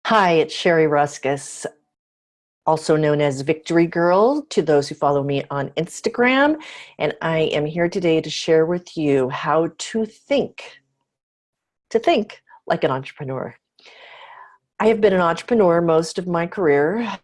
Hi, it's Sherry Ruskus, also known as Victory Girl to those who follow me on Instagram. And I am here today to share with you how to think like an entrepreneur. I have been an entrepreneur most of my career,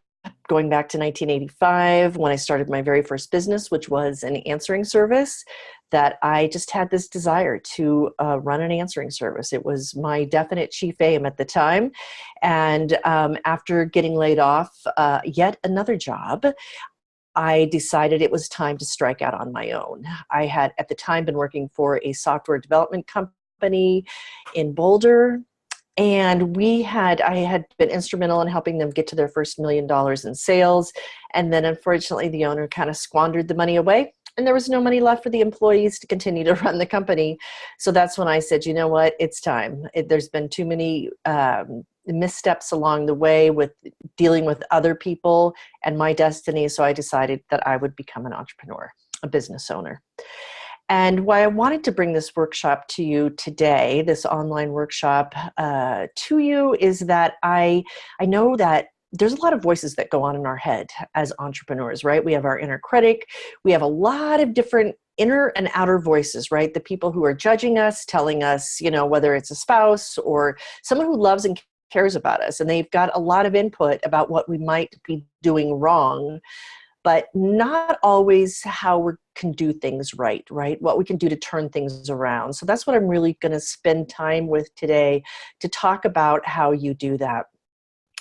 going back to 1985 when I started my very first business, which was an answering service. That I just had this desire to run an answering service. It was my definite chief aim at the time. And after getting laid off yet another job, I decided it was time to strike out on my own. I had at the time been working for a software development company in Boulder, and I had been instrumental in helping them get to their first $1 million in sales. And then unfortunately, the owner kind of squandered the money away, and there was no money left for the employees to continue to run the company. So that's when I said, you know what, it's time. There's been too many missteps along the way with dealing with other people and my destiny. So I decided that I would become an entrepreneur, a business owner. And why I wanted to bring this workshop to you today, this online workshop to you, is that I know that there's a lot of voices that go on in our head as entrepreneurs, right? We have our inner critic. We have a lot of different inner and outer voices, right? The people who are judging us, telling us, whether it's a spouse or someone who loves and cares about us, and they've got a lot of input about what we might be doing wrong, but not always how we can do things right? What we can do to turn things around. So that's what I'm really going to spend time with today, to talk about how you do that.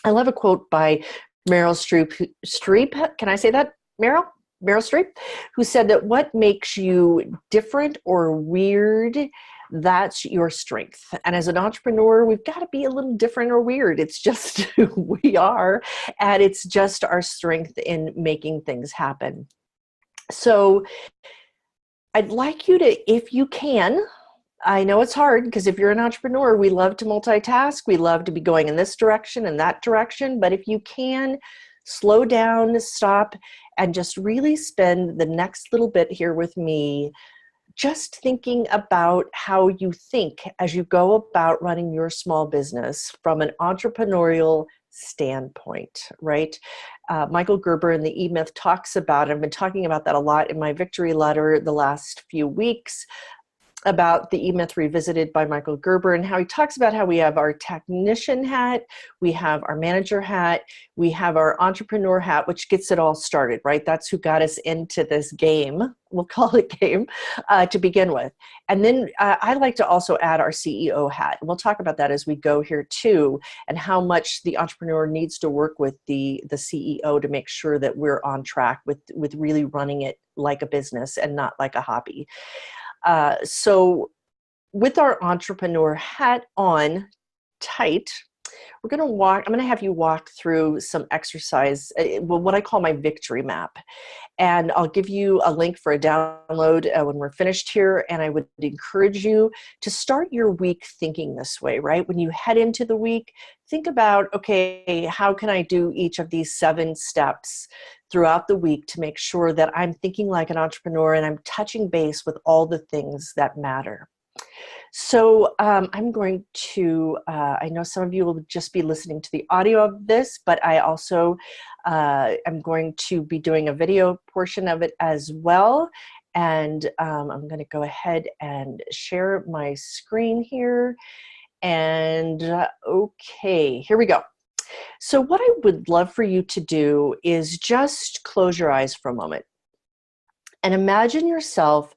I love a quote by Meryl Streep. Can I say that, Meryl? Meryl Streep, who said that what makes you different or weird, that's your strength. And as an entrepreneur, we've got to be a little different or weird. It's just who we are, and it's just our strength in making things happen. So I'd like you to, if you can, I know it's hard because if you're an entrepreneur, we love to multitask. We love to be going in this direction and that direction. But if you can, slow down, stop, and just really spend the next little bit here with me just thinking about how you think as you go about running your small business from an entrepreneurial standpoint, right? Michael Gerber in the E-Myth talks about, I've been talking about that a lot in my victory letter the last few weeks, about the E-Myth Revisited by Michael Gerber, and how he talks about how we have our technician hat, we have our manager hat, we have our entrepreneur hat, which gets it all started, right? That's who got us into this game. We'll call it game to begin with. And then I like to also add our CEO hat. And we'll talk about that as we go here too, and how much the entrepreneur needs to work with the CEO to make sure that we're on track with really running it like a business and not like a hobby. So with our entrepreneur hat on tight, I'm going to have you walk through some exercise, what I call my victory map. And I'll give you a link for a download when we're finished here. And I would encourage you to start your week thinking this way, right? When you head into the week, think about, okay, how can I do each of these 7 steps throughout the week to make sure that I'm thinking like an entrepreneur and I'm touching base with all the things that matter. So I'm going to, I know some of you will just be listening to the audio of this, but I also am going to be doing a video portion of it as well. And I'm going to go ahead and share my screen here. And okay, here we go. So what I would love for you to do is just close your eyes for a moment and imagine yourself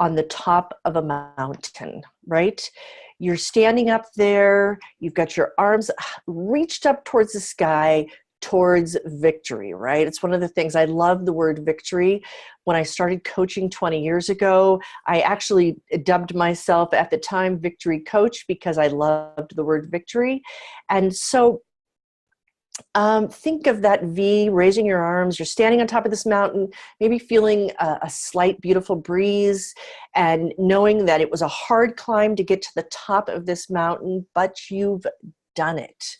on the top of a mountain, right? You're standing up there, you've got your arms reached up towards the sky, towards victory, right? It's one of the things, I love the word victory. When I started coaching 20 years ago, I actually dubbed myself at the time Victory Coach because I loved the word victory. And so think of that V, raising your arms. You're standing on top of this mountain, maybe feeling a slight beautiful breeze and knowing that it was a hard climb to get to the top of this mountain, but you've done it.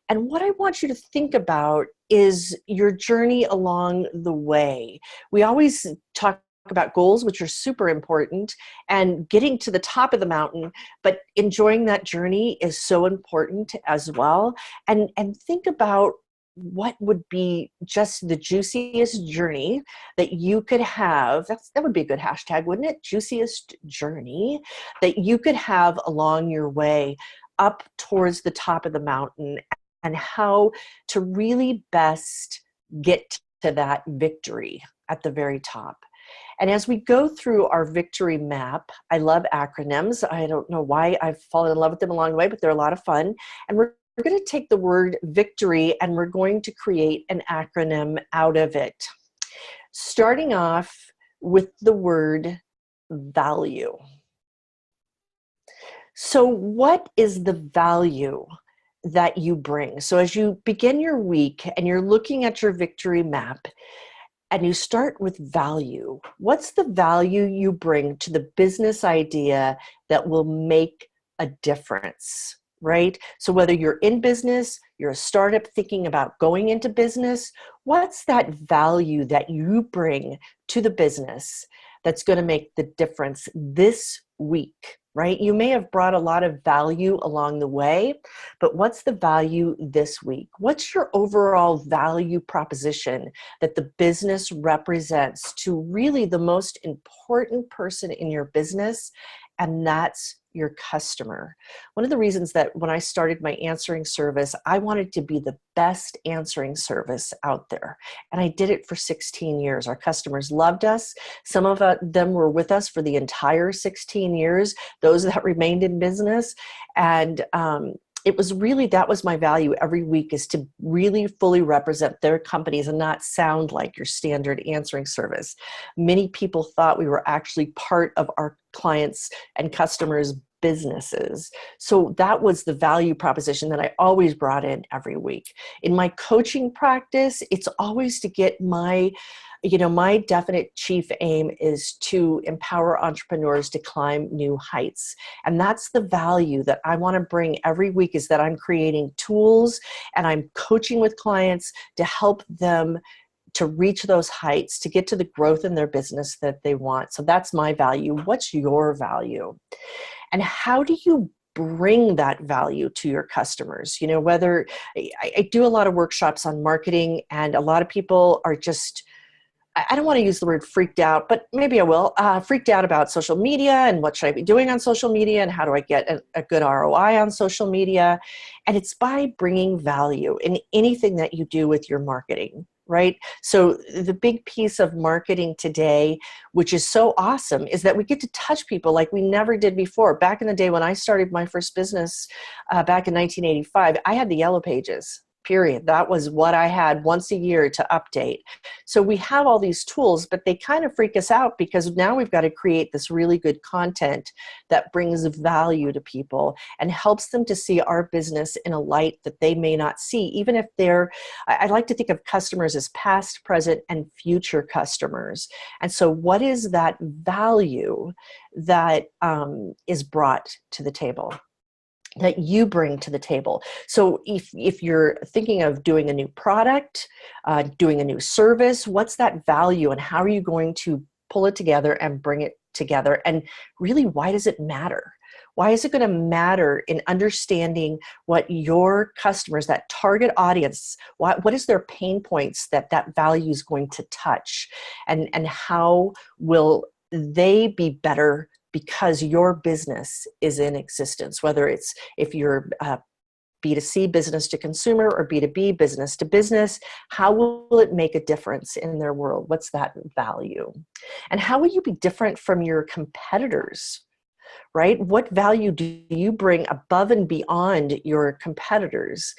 And what I want you to think about is your journey along the way. We always talk about goals, which are super important, and getting to the top of the mountain, but enjoying that journey is so important as well. And think about what would be just the juiciest journey that you could have. That would be a good hashtag, wouldn't it? Juiciest journey that you could have along your way up towards the top of the mountain, and how to really best get to that victory at the very top. And as we go through our victory map, I love acronyms. I don't know why I've fallen in love with them along the way, but they're a lot of fun. And we're going to take the word victory and we're going to create an acronym out of it. Starting off with the word value. So what is the value that you bring? So as you begin your week and you're looking at your victory map, and you start with value. What's the value you bring to the business idea that will make a difference, right? So whether you're in business, you're a startup thinking about going into business, what's that value that you bring to the business that's going to make the difference this week, right? You may have brought a lot of value along the way, but what's the value this week? What's your overall value proposition that the business represents to really the most important person in your business? And that's your customer. One of the reasons that when I started my answering service, I wanted to be the best answering service out there. And I did it for 16 years. Our customers loved us. Some of them were with us for the entire 16 years, those that remained in business. And it was really, that was my value every week, is to really fully represent their companies and not sound like your standard answering service. Many people thought we were actually part of our clients' and customers' businesses. So that was the value proposition that I always brought in every week. In my coaching practice, it's always to get my definite chief aim is to empower entrepreneurs to climb new heights. And that's the value that I want to bring every week, is that I'm creating tools and I'm coaching with clients to help them to reach those heights, to get to the growth in their business that they want. So that's my value. What's your value? And how do you bring that value to your customers? You know, whether I do a lot of workshops on marketing, and a lot of people are just, I don't want to use the word freaked out, but maybe I will, freaked out about social media and what should I be doing on social media and how do I get a good ROI on social media? And it's by bringing value in anything that you do with your marketing, right? So the big piece of marketing today, which is so awesome, is that we get to touch people like we never did before. Back in the day when I started my first business back in 1985, I had the Yellow Pages. Period. That was what I had once a year to update. So we have all these tools, but they kind of freak us out because now we've got to create this really good content that brings value to people and helps them to see our business in a light that they may not see, even if I like to think of customers as past, present, and future customers. And so what is that value that is brought to the table, that you bring to the table? So if you're thinking of doing a new product, doing a new service, what's that value and how are you going to pull it together and bring it together? And really, why does it matter? Why is it going to matter in understanding what your customers, that target audience, what is their pain points that value is going to touch? And how will they be better because your business is in existence, whether it's if you're B2C, business to consumer, or B2B, business to business, how will it make a difference in their world? What's that value? And how will you be different from your competitors, right? What value do you bring above and beyond your competitors?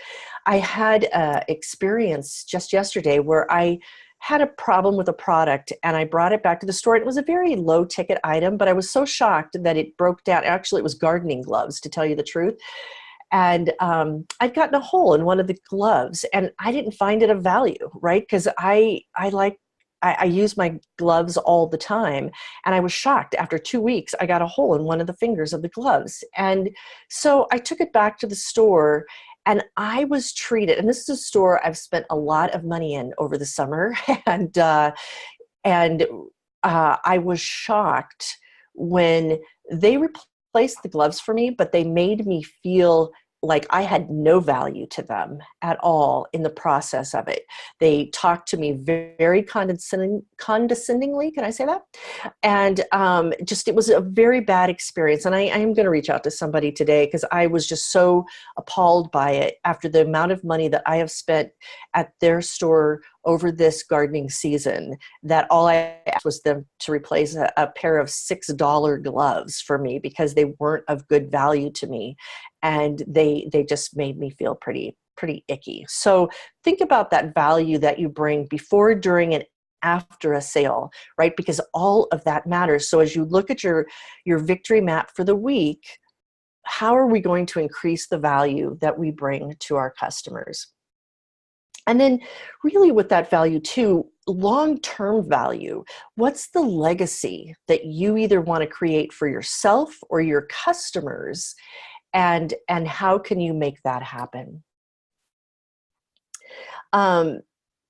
I had an experience just yesterday where I had a problem with a product and I brought it back to the store. It was a very low ticket item, but I was so shocked that it broke down. Actually, it was gardening gloves, to tell you the truth. And I'd gotten a hole in one of the gloves and I didn't find it of value, right? Because I use my gloves all the time. And I was shocked. After 2 weeks, I got a hole in one of the fingers of the gloves. And so I took it back to the store and I was treated, and this is a store I've spent a lot of money in over the summer. And I was shocked when they replaced the gloves for me, but they made me feel like I had no value to them at all in the process of it. They talked to me very condescendingly. Can I say that? And just, it was a very bad experience. And I am going to reach out to somebody today because I was just so appalled by it after the amount of money that I have spent at their store over this gardening season, that all I asked was them to replace a pair of $6 gloves for me because they weren't of good value to me. And they just made me feel pretty icky. So think about that value that you bring before, during, and after a sale, right? Because all of that matters. So as you look at your victory map for the week, how are we going to increase the value that we bring to our customers? And then really with that value too, long-term value, what's the legacy that you either want to create for yourself or your customers, and how can you make that happen?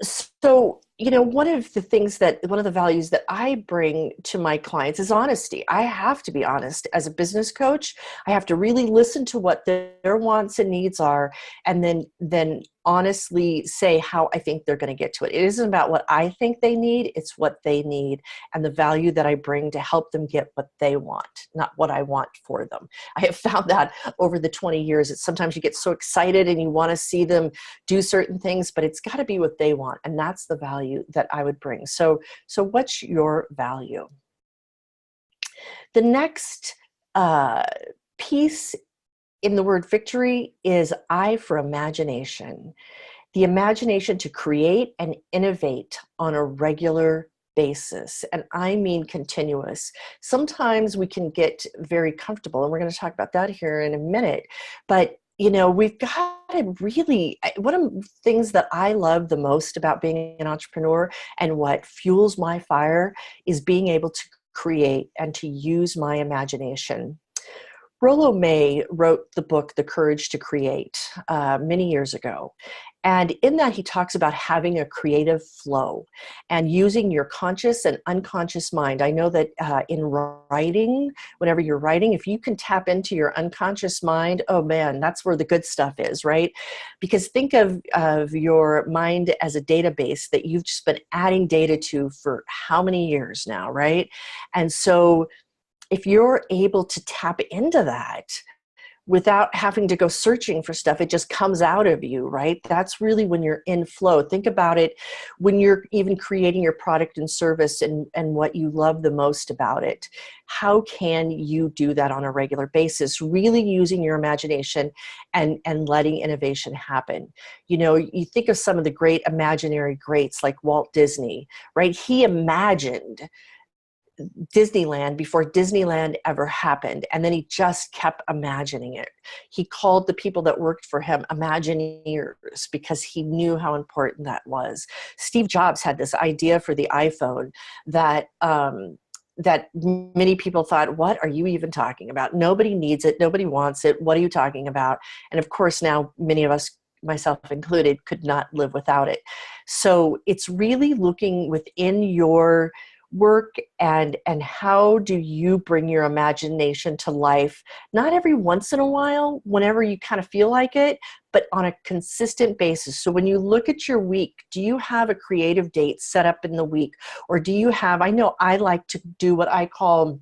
So, one of the values that I bring to my clients is honesty. I have to be honest as a business coach. I have to really listen to what their wants and needs are, and then honestly say how I think they're going to get to it. It isn't about what I think they need, it's what they need and the value that I bring to help them get what they want, not what I want for them. I have found that over the 20 years that sometimes you get so excited and you want to see them do certain things, but it's got to be what they want, and that's the value that I would bring. So what's your value? The next piece in the word victory is I for imagination. The imagination to create and innovate on a regular basis. And I mean continuous. Sometimes we can get very comfortable, and we're going to talk about that here in a minute. But we've got to really, one of the things that I love the most about being an entrepreneur and what fuels my fire is being able to create and to use my imagination. Rollo May wrote the book, The Courage to Create, many years ago. And in that, he talks about having a creative flow and using your conscious and unconscious mind. I know that in writing, whenever you're writing, if you can tap into your unconscious mind, oh man, that's where the good stuff is, right? Because think of your mind as a database that you've just been adding data to for how many years now, right? And so if you're able to tap into that without having to go searching for stuff, it just comes out of you, right? That's really when you're in flow. Think about it when you're even creating your product and service and what you love the most about it. How can you do that on a regular basis? Really using your imagination and letting innovation happen. You think of some of the great imaginary greats like Walt Disney, right? He imagined Disneyland before Disneyland ever happened. And then he just kept imagining it. He called the people that worked for him Imagineers because he knew how important that was. Steve Jobs had this idea for the iPhone that many people thought, what are you even talking about? Nobody needs it. Nobody wants it. What are you talking about? And of course, now many of us, myself included, could not live without it. So it's really looking within your work and how do you bring your imagination to life, not every once in a while whenever you kind of feel like it, but on a consistent basis. So when you look at your week, do you have a creative date set up in the week, or do you have, I know I like to do what I call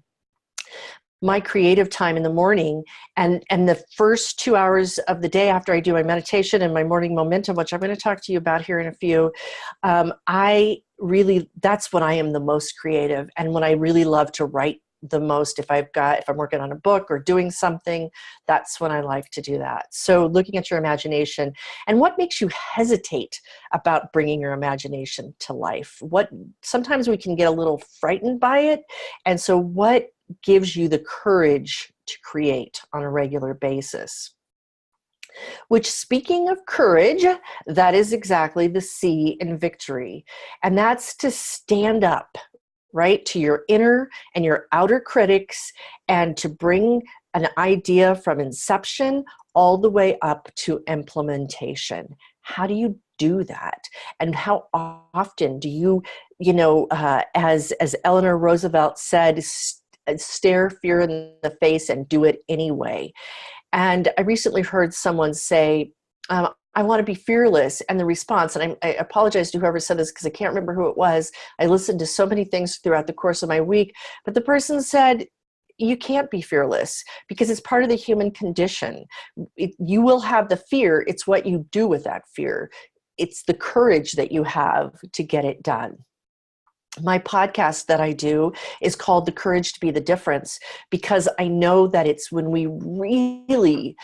my creative time in the morning, and the first 2 hours of the day after I do my meditation and my morning momentum, which I'm going to talk to you about here in a few, that's when I am the most creative and when I really love to write the most. If I'm working on a book or doing something, that's when I like to do that. So looking at your imagination and what makes you hesitate about bringing your imagination to life. Sometimes we can get a little frightened by it. And so what gives you the courage to create on a regular basis? Which, speaking of courage, that is exactly the C in victory. And that's to stand up, right, to your inner and your outer critics and to bring an idea from inception all the way up to implementation. How do you do that? And how often do you as Eleanor Roosevelt said, stare fear in the face and do it anyway. And I recently heard someone say, I want to be fearless. And the response, and I apologize to whoever said this because I can't remember who it was. I listened to so many things throughout the course of my week, but the person said, you can't be fearless because it's part of the human condition. You will have the fear. It's what you do with that fear. It's the courage that you have to get it done. My podcast that I do is called The Courage to Be the Difference, because I know that it's when we really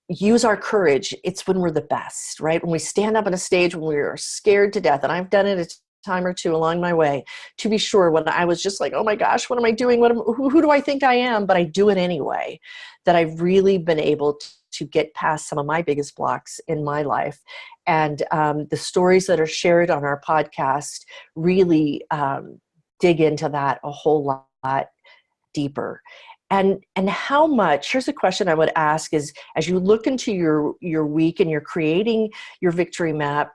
use our courage, it's when we're the best, right? When we stand up on a stage, when we are scared to death, and I've done it a time or two along my way, to be sure, when I was just like, oh my gosh, what am I doing? Who do I think I am? But I do it anyway, that I've really been able to get past some of my biggest blocks in my life. And the stories that are shared on our podcast really dig into that a whole lot deeper. And how much, here's a question I would ask is, as you look into your week and you're creating your victory map,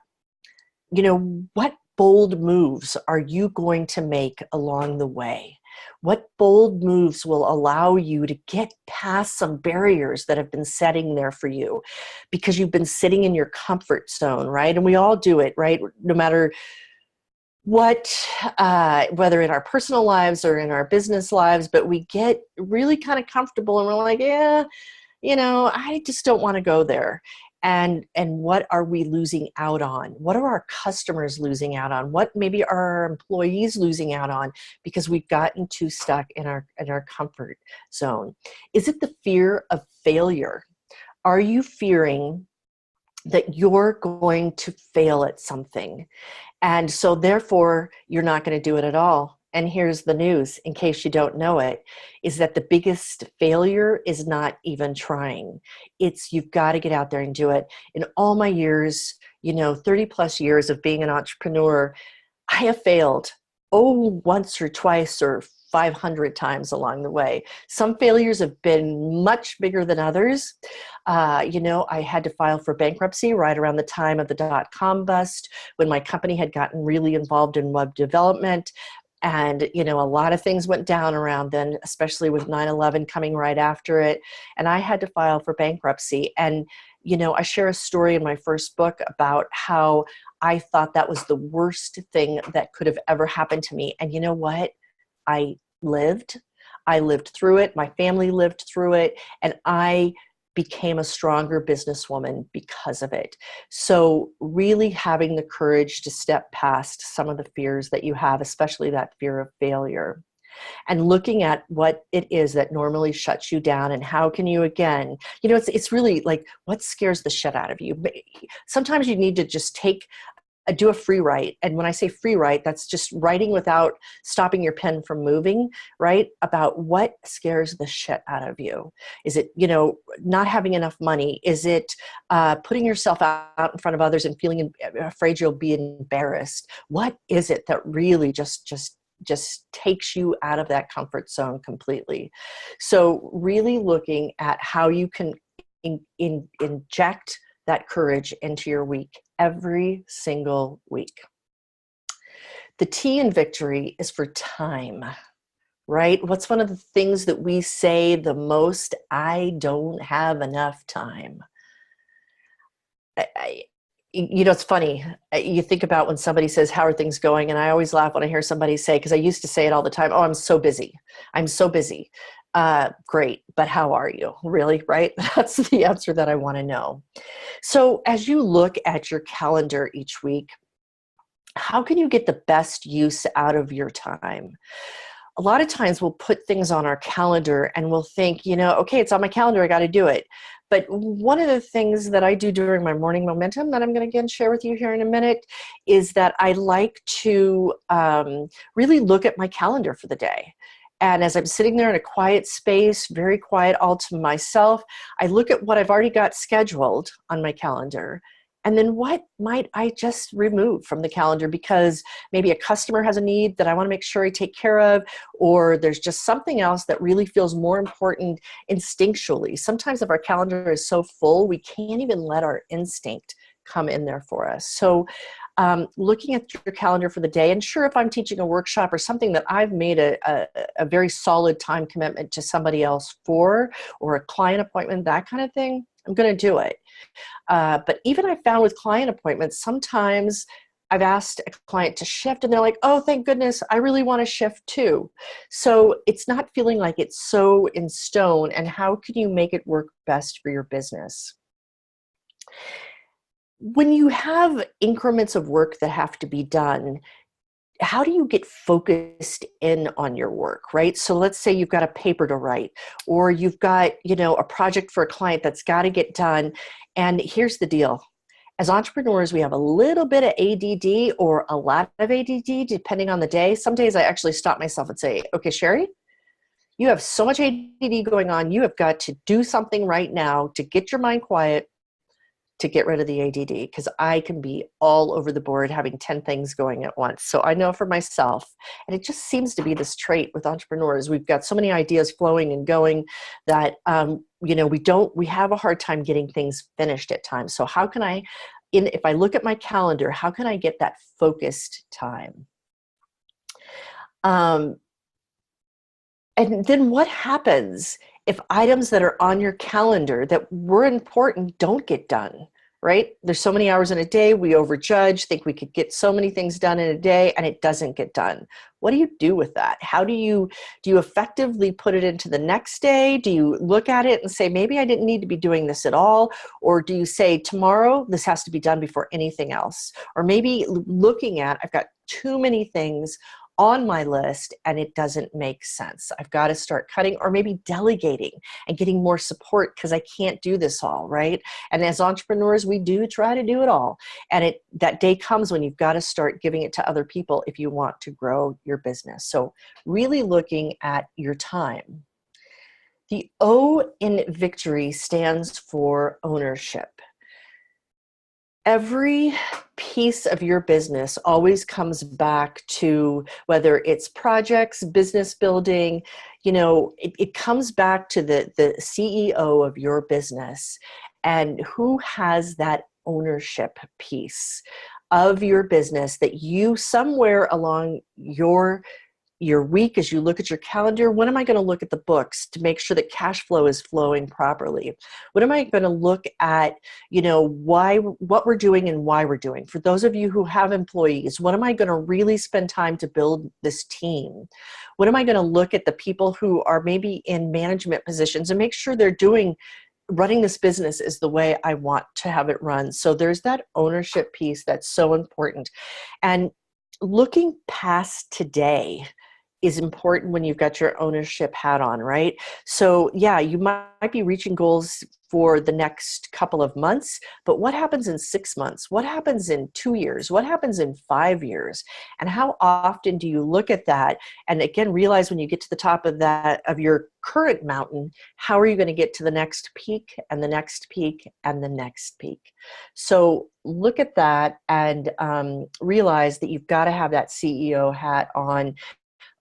what bold moves are you going to make along the way? What bold moves will allow you to get past some barriers that have been setting there for you because you've been sitting in your comfort zone, right? And we all do it, right? No matter what, whether in our personal lives or in our business lives, but we get really kind of comfortable and we're like, yeah, I just don't want to go there. And what are we losing out on? What are our customers losing out on? What maybe are our employees losing out on because we've gotten too stuck in our comfort zone? Is it the fear of failure? Are you fearing that you're going to fail at something? And so therefore, you're not going to do it at all. And here's the news, in case you don't know it, is that the biggest failure is not even trying. It's you've got to get out there and do it. In all my years, 30 plus years of being an entrepreneur, I have failed, once or twice or 500 times along the way. Some failures have been much bigger than others. I had to file for bankruptcy right around the time of the dot-com bust, when my company had gotten really involved in web development. And, a lot of things went down around then, especially with 9/11 coming right after it. And I had to file for bankruptcy. And, I share a story in my first book about how I thought that was the worst thing that could have ever happened to me. And you know what? I lived through it. My family lived through it. And I became a stronger businesswoman because of it. So really having the courage to step past some of the fears that you have, especially that fear of failure, and looking at what it is that normally shuts you down and how can you again, it's really like, what scares the shit out of you? Sometimes you need to just do a free write. And when I say free write, that's just writing without stopping your pen from moving, right? About what scares the shit out of you. Is it, not having enough money? Is it putting yourself out in front of others and feeling afraid you'll be embarrassed? What is it that really just takes you out of that comfort zone completely? So really looking at how you can inject that courage into your week every single week. The T in victory is for time, right? What's one of the things that we say the most? I don't have enough time. It's funny. You think about when somebody says, how are things going? And I always laugh when I hear somebody say, because I used to say it all the time, oh, I'm so busy. I'm so busy. Great, but how are you? Really, right? That's the answer that I want to know. So as you look at your calendar each week, how can you get the best use out of your time? A lot of times we'll put things on our calendar and we'll think, okay, it's on my calendar, I got to do it. But one of the things that I do during my morning momentum that I'm going to again share with you here in a minute is that I like to really look at my calendar for the day. And as I'm sitting there in a quiet space, very quiet all to myself, I look at what I've already got scheduled on my calendar. And then what might I just remove from the calendar because maybe a customer has a need that I want to make sure I take care of, or there's just something else that really feels more important instinctually. Sometimes if our calendar is so full, we can't even let our instinct come in there for us. So looking at your calendar for the day, and sure, if I'm teaching a workshop or something that I've made a very solid time commitment to somebody else for, or a client appointment, that kind of thing, I'm going to do it. But even I found with client appointments, sometimes I've asked a client to shift and they're like, oh, thank goodness, I really want to shift too. So it's not feeling like it's so in stone, and how can you make it work best for your business? When you have increments of work that have to be done, how do you get focused in on your work, right? So let's say you've got a paper to write, or you've got, a project for a client that's got to get done. And here's the deal. As entrepreneurs, we have a little bit of ADD or a lot of ADD, depending on the day. Some days I actually stop myself and say, okay, Sherry, you have so much ADD going on. You have got to do something right now to get your mind quiet, to get rid of the ADD, because I can be all over the board having 10 things going at once. So I know for myself, and it just seems to be this trait with entrepreneurs. We've got so many ideas flowing and going that, we have a hard time getting things finished at times. So how can if I look at my calendar, how can I get that focused time? And then what happens if items that are on your calendar that were important don't get done, right? There's so many hours in a day, we overjudge, think we could get so many things done in a day, and it doesn't get done. What do you do with that? How do you effectively put it into the next day? Do you look at it and say, maybe I didn't need to be doing this at all? Or do you say, tomorrow, this has to be done before anything else? Or maybe looking at, I've got too many things on my list and it doesn't make sense. I've got to start cutting, or maybe delegating and getting more support because I can't do this all, right? And as entrepreneurs, we do try to do it all. And that day comes when you've got to start giving it to other people if you want to grow your business. So really looking at your time. The O in victory stands for ownership. Every piece of your business always comes back to, whether it's projects, business building, it comes back to the CEO of your business, and who has that ownership piece of your business that you, somewhere along your week, as you look at your calendar, when am I going to look at the books to make sure that cash flow is flowing properly? What am I going to look at, what we're doing and why we're doing? For those of you who have employees, what am I going to really spend time to build this team? What am I going to look at the people who are maybe in management positions and make sure they're running this business is the way I want to have it run? So there's that ownership piece that's so important. And looking past today is important when you've got your ownership hat on, right? So yeah, you might be reaching goals for the next couple of months, but what happens in 6 months? What happens in 2 years? What happens in 5 years? And how often do you look at that? And again, realize when you get to the top of your current mountain, how are you going to get to the next peak and the next peak and the next peak? So look at that and realize that you've got to have that CEO hat on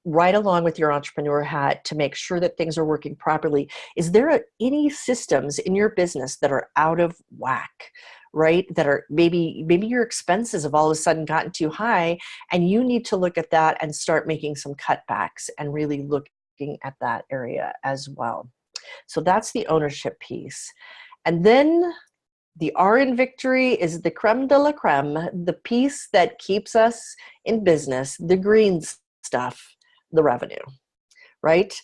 right along with your entrepreneur hat to make sure that things are working properly. Is there any systems in your business that are out of whack, right? That are maybe your expenses have all of a sudden gotten too high, and you need to look at that and start making some cutbacks and really looking at that area as well. So that's the ownership piece. And then the R in victory is the creme de la creme, the piece that keeps us in business, the green stuff, the revenue, right?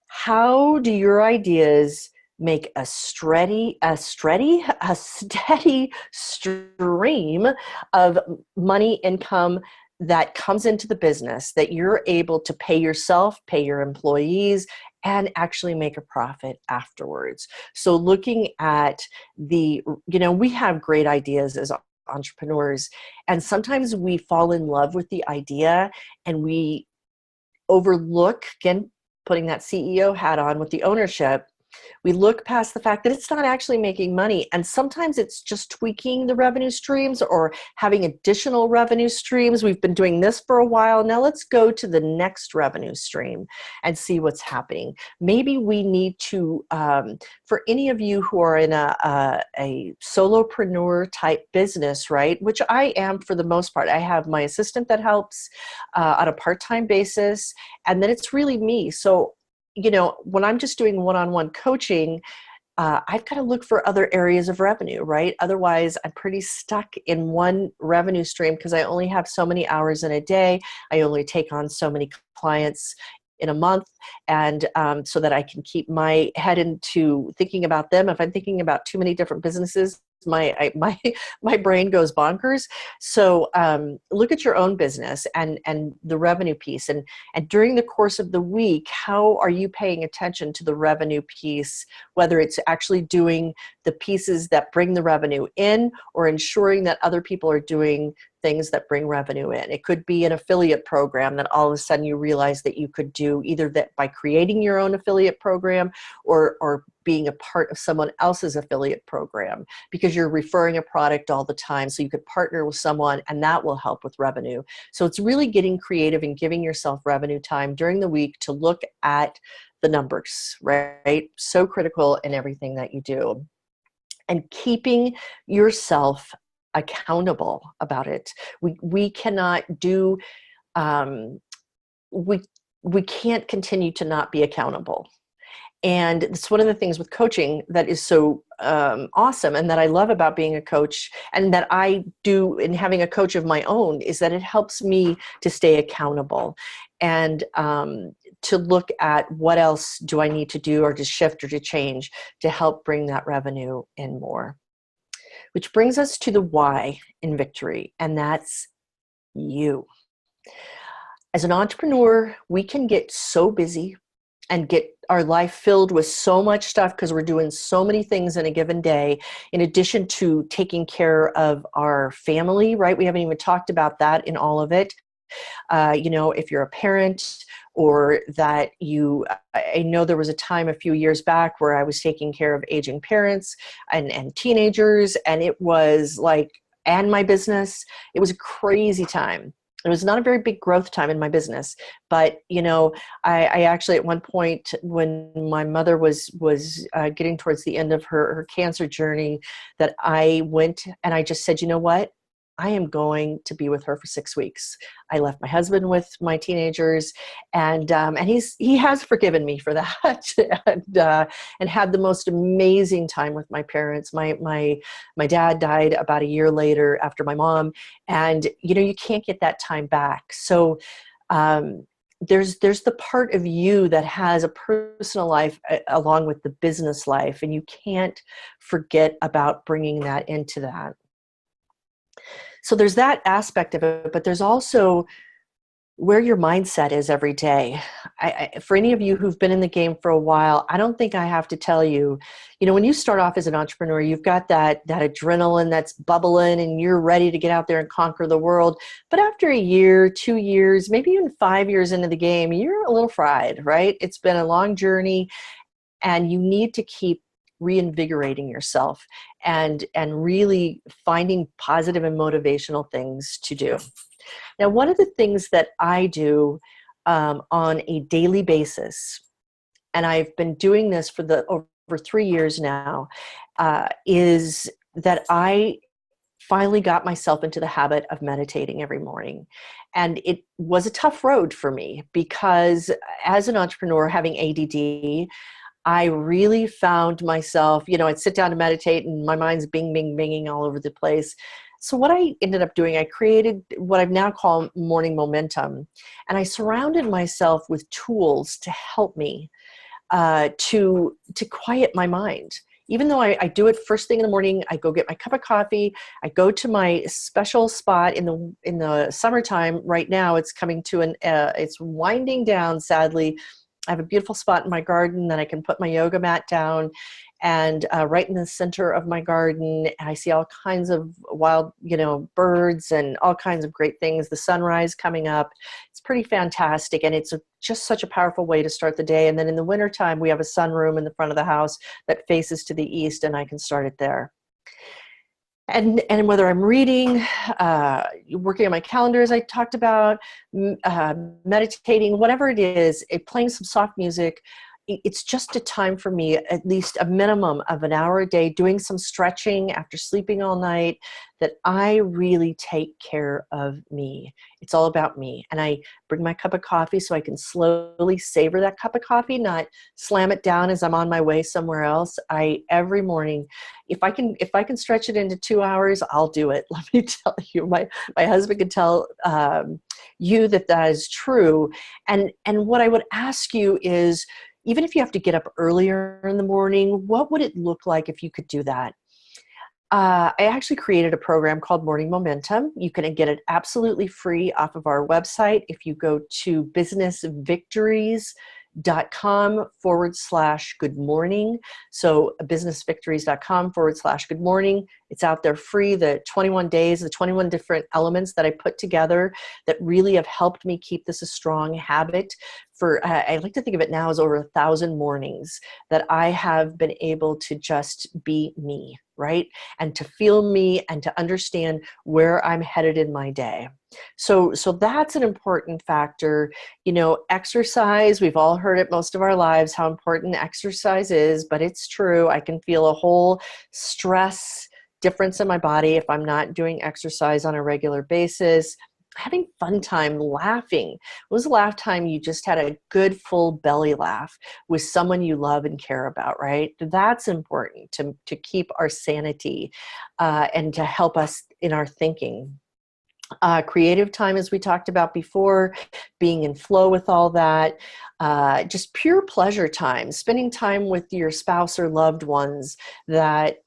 How do your ideas make a steady stream of money income that comes into the business that you're able to pay yourself, pay your employees, and actually make a profit afterwards? So looking at we have great ideas as entrepreneurs, and sometimes we fall in love with the idea and we overlook, again, putting that CEO hat on with the ownership, We look past the fact that it's not actually making money. And sometimes it's just tweaking the revenue streams or having additional revenue streams. We've been doing this for a while. Now let's go to the next revenue stream and see what's happening. Maybe we need to, for any of you who are in a solopreneur type business, right, which I am for the most part. I have my assistant that helps on a part-time basis, and then it's really me. So when I'm just doing one-on-one coaching, I've got to look for other areas of revenue, right? Otherwise, I'm pretty stuck in one revenue stream because I only have so many hours in a day. I only take on so many clients in a month, and so that I can keep my head into thinking about them. If I'm thinking about too many different businesses, my brain goes bonkers. So look at your own business and the revenue piece, and during the course of the week, how are you paying attention to the revenue piece, whether it's actually doing the pieces that bring the revenue in or ensuring that other people are doing things that bring revenue in. It could be an affiliate program that all of a sudden you realize that you could do, either that by creating your own affiliate program or being a part of someone else's affiliate program, because you're referring a product all the time. So you could partner with someone and that will help with revenue. So it's really getting creative and giving yourself revenue time during the week to look at the numbers, right? So critical in everything that you do. And keeping yourself accountable about it. We cannot do, we can't continue to not be accountable. And it's one of the things with coaching that is so awesome, and that I love about being a coach, and that I do in having a coach of my own, is that it helps me to stay accountable and to look at what else do I need to do or to shift or to change to help bring that revenue in more. Which brings us to the why in Victory, and that's you. As an entrepreneur, we can get so busy and get our life filled with so much stuff because we're doing so many things in a given day, in addition to taking care of our family, right? We haven't even talked about that in all of it. If you're a parent, or that I know there was a time a few years back where I was taking care of aging parents and teenagers, and it was like, and my business, it was a crazy time. It was not a very big growth time in my business, but I actually at one point when my mother was getting towards the end of her cancer journey, that I went and I just said, you know what? I am going to be with her for 6 weeks. I left my husband with my teenagers, and he has forgiven me for that, and had the most amazing time with my parents. My dad died about a year later after my mom, and you can't get that time back. So there's the part of you that has a personal life along with the business life, and you can't forget about bringing that into that. So there's that aspect of it, but there's also where your mindset is every day. For any of you who've been in the game for a while, I don't think I have to tell you, when you start off as an entrepreneur, you've got that adrenaline that's bubbling and you're ready to get out there and conquer the world. But after a year, 2 years, maybe even 5 years into the game, you're a little fried, right? It's been a long journey, and you need to keep reinvigorating yourself and really finding positive and motivational things to do. Now, one of the things that I do on a daily basis, and I've been doing this for over 3 years now, is that I finally got myself into the habit of meditating every morning. And it was a tough road for me because as an entrepreneur having ADD, I really found myself, I'd sit down to meditate and my mind's bing, bing, binging all over the place. So what I ended up doing, I created what I've now called morning momentum. And I surrounded myself with tools to help me to quiet my mind. Even though I do it first thing in the morning, I go get my cup of coffee, I go to my special spot in the summertime. Right now it's coming to it's winding down, sadly. I have a beautiful spot in my garden that I can put my yoga mat down, and right in the center of my garden, I see all kinds of wild, birds and all kinds of great things. The sunrise coming up. It's pretty fantastic, and it's just such a powerful way to start the day. And then in the wintertime, we have a sunroom in the front of the house that faces to the east, and I can start it there. And whether I'm reading, working on my calendar, as I talked about, meditating, whatever it is, playing some soft music, it's just a time for me, at least a minimum of an hour a day, doing some stretching after sleeping all night, that I really take care of me. It's all about me. And I bring my cup of coffee so I can slowly savor that cup of coffee, not slam it down as I'm on my way somewhere else. Every morning, if I can stretch it into 2 hours, I'll do it. Let me tell you, my husband can tell you that is true. And what I would ask you is, even if you have to get up earlier in the morning, what would it look like if you could do that? I actually created a program called Morning Momentum. You can get it absolutely free off of our website. If you go to businessvictories.com/good morning. So businessvictories.com/good morning. It's out there free. The 21 days, the 21 different elements that I put together that really have helped me keep this a strong habit. I like to think of it now as over 1,000 mornings that I have been able to just be me, right? And to feel me and to understand where I'm headed in my day. So that's an important factor. Exercise, we've all heard it most of our lives, how important exercise is, but it's true. I can feel a whole stress difference in my body if I'm not doing exercise on a regular basis. Having fun time, laughing. When was the last time you just had a good full belly laugh with someone you love and care about, right? That's important to keep our sanity and to help us in our thinking. Creative time, as we talked about before, being in flow with all that, just pure pleasure time, spending time with your spouse or loved ones that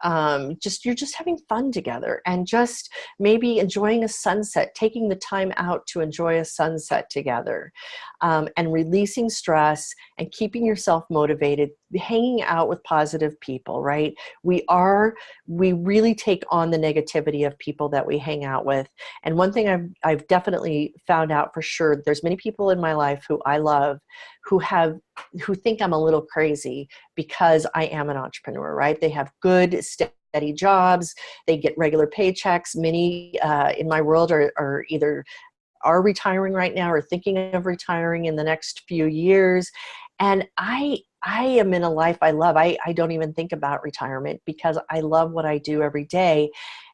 you're just having fun together, and just maybe enjoying a sunset, taking the time out to enjoy a sunset together, and releasing stress and keeping yourself motivated, hanging out with positive people, right? We really take on the negativity of people that we hang out with. And one thing I've definitely found out for sure, there's many people in my life who I love who think I'm a little crazy because I am an entrepreneur, right? They have good, steady jobs. They get regular paychecks. Many in my world are either are retiring right now or thinking of retiring in the next few years. And I am in a life I love. I don't even think about retirement because I love what I do every day.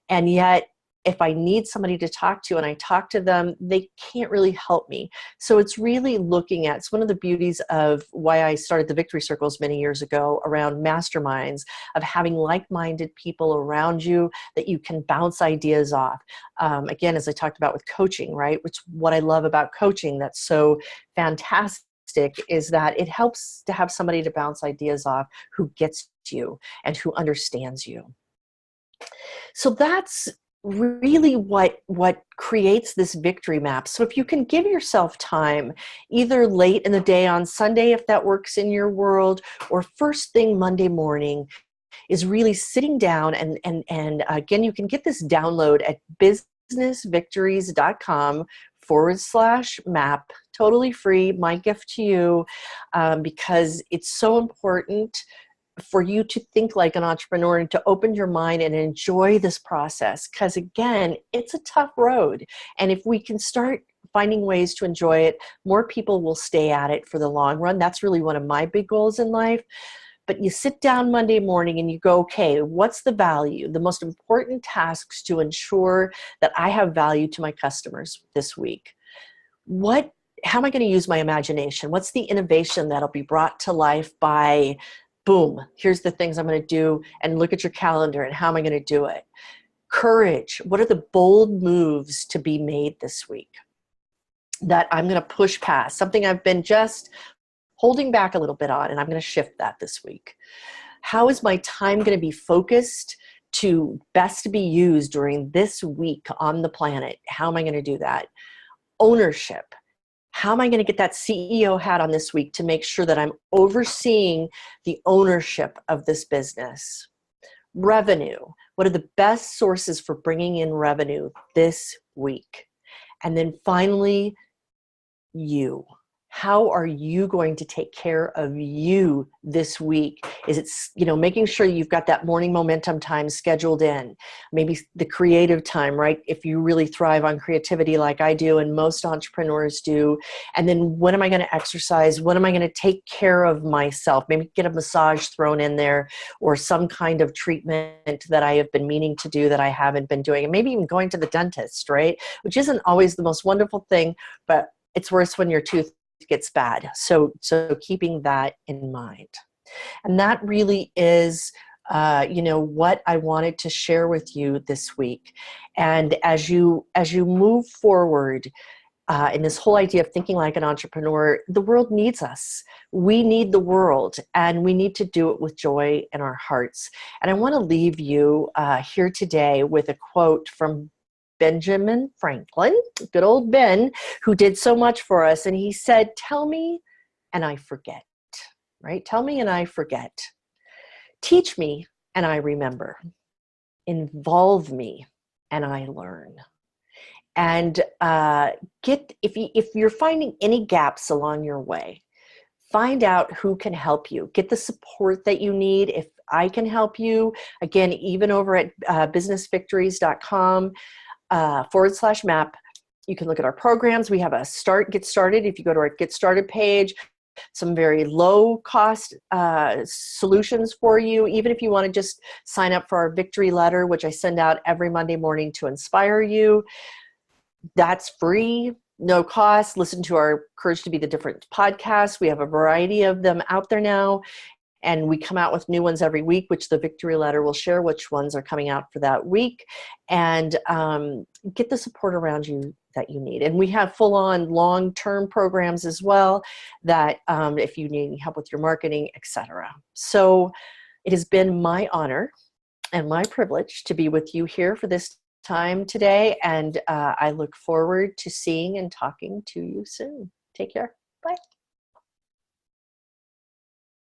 And yet, if I need somebody to talk to and I talk to them, they can't really help me. So it's really it's one of the beauties of why I started the Victory Circles many years ago around masterminds, of having like-minded people around you that you can bounce ideas off. Again, as I talked about with coaching, right? Which what I love about coaching that's so fantastic is that it helps to have somebody to bounce ideas off who gets you and who understands you. So that's really what creates this victory map. So if you can give yourself time, either late in the day on Sunday, if that works in your world, or first thing Monday morning, is really sitting down and again, you can get this download at businessvictories.com/map, totally free, my gift to you, because it's so important for you to think like an entrepreneur and to open your mind and enjoy this process. Because again, it's a tough road. And if we can start finding ways to enjoy it, more people will stay at it for the long run. That's really one of my big goals in life. But you sit down Monday morning and you go, okay, what's the value? The most important tasks to ensure that I have value to my customers this week. How am I going to use my imagination? What's the innovation that'll be brought to life by boom, here's the things I'm going to do, and look at your calendar and how am I going to do it? Courage. What are the bold moves to be made this week that I'm going to push past? Something I've been just holding back a little bit on, and I'm going to shift that this week. How is my time going to be focused to best be used during this week on the planet? How am I going to do that? Ownership. How am I going to get that CEO hat on this week to make sure that I'm overseeing the ownership of this business? Revenue. What are the best sources for bringing in revenue this week? And then finally, you. How are you going to take care of you this week? Is it, making sure you've got that morning momentum time scheduled in, maybe the creative time, right? If you really thrive on creativity like I do and most entrepreneurs do. And then when am I going to exercise? When am I going to take care of myself? Maybe get a massage thrown in there or some kind of treatment that I have been meaning to do that I haven't been doing. And maybe even going to the dentist, right? Which isn't always the most wonderful thing, but it's worse when your tooth gets bad. So keeping that in mind. And that really is, what I wanted to share with you this week. And as you move forward in this whole idea of thinking like an entrepreneur, the world needs us. We need the world, and we need to do it with joy in our hearts. And I want to leave you here today with a quote from Benjamin Franklin, good old Ben, who did so much for us. And he said, "Tell me and I forget," right? Tell me and I forget. Teach me and I remember. Involve me and I learn. And if you're finding any gaps along your way, find out who can help you. Get the support that you need. If I can help you, again, even over at businessvictories.com, /map. You can look at our programs. We have a get started. If you go to our get started page, some very low cost solutions for you. Even if you want to just sign up for our victory letter, which I send out every Monday morning to inspire you, that's free, no cost. Listen to our Courage to Be the Difference podcast. We have a variety of them out there now. And we come out with new ones every week, which the victory letter will share which ones are coming out for that week. And get the support around you that you need. And we have full-on long-term programs as well that if you need any help with your marketing, etc. So it has been my honor and my privilege to be with you here for this time today. And I look forward to seeing and talking to you soon. Take care. Bye.